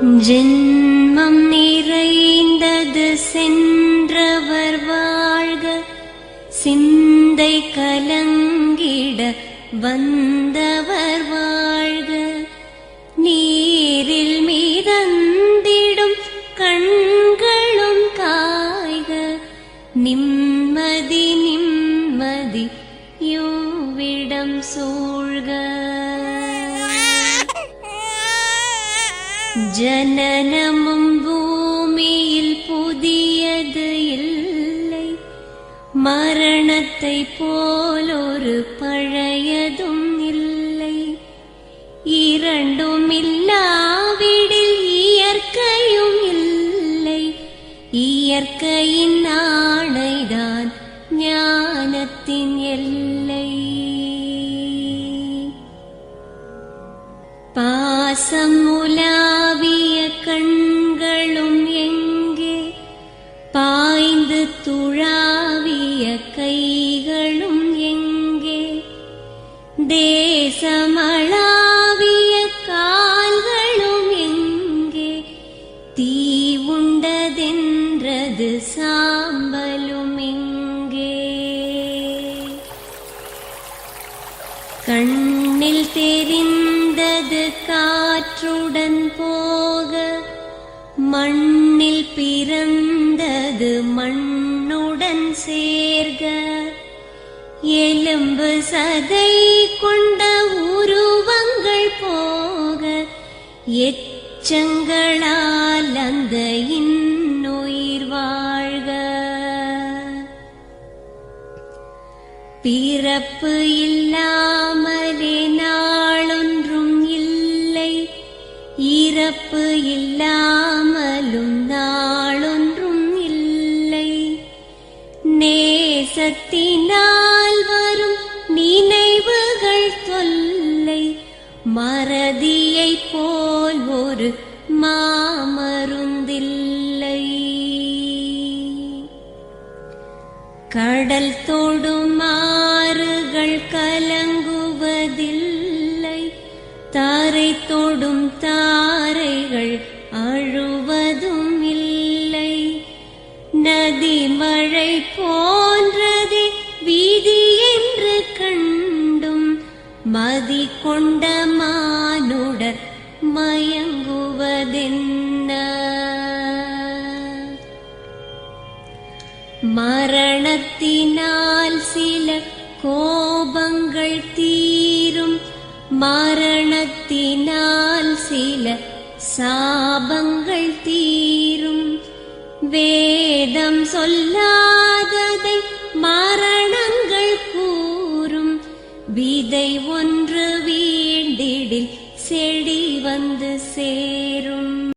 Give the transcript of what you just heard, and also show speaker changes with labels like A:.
A: ஜென்மம் நிறைந்தது சென்றவர் வாழ்க, சிந்தை கலங்கிட வந்தவர் வாழ்க. நீரில் மிதந்திடும் கண்களும் காய்க, நிம்மதி நிம்மதி யோவிடம் சூழ்க. ஜனனமும் பூமியில் புதியது இல்லை, மரணத்தை போலொரு பழையதும் இல்லை. இரண்டும் இல்லாவிடில் இயற்கையும் இல்லை, இயற்கையின் ஆணைதான் ஞானத்தின் எல்லை. பாசம் உலாவிய கண்களும் எங்கே, பாய்ந்து துழாவிய கைகளும் எங்கே, தேசமளாவிய கால்களும் எங்கே, தீ உண்டதென்றது சாம்பலும் எங்கே. கண்ணில் தெரிந்தது காற்றுடன் போக, மண்ணில் பிறந்தது மண்ணுடன் சேர்க. எலும்பு சதை கொண்ட உருவங்கள் போக, எச்சங்களால் அந்த இன்னுயிர் வாழ்க. பிறப்பு இல்லாமலே நாளொன்றும் இல்லை, இறப்பு இல்லாமலும் நாளொன்றும் இல்லை. நேசத்தினால் வரும் நினைவுகள் தொல்லை, மறதியை போல் ஒரு மாமருந்தில்லை. கடல் தொடும் ஆறுகள் கலங்குவதில்லை, தாரை தொடும் தாரைகள் அழுவதும் இல்லை. நதி மழை போன்றதே வீதி என்று கண்டும், மதி கொண்ட மானுடர் மயங்குவதென்ன. மரணத்தினால் சில கோபங்கள் தீரும், மரணத்தினால் சில சாபங்கள் தீரும். வேதம் சொல்லாததை மரணங்கள் கூறும், விதை ஒன்று வீண்டிடில் செடி வந்து சேரும்.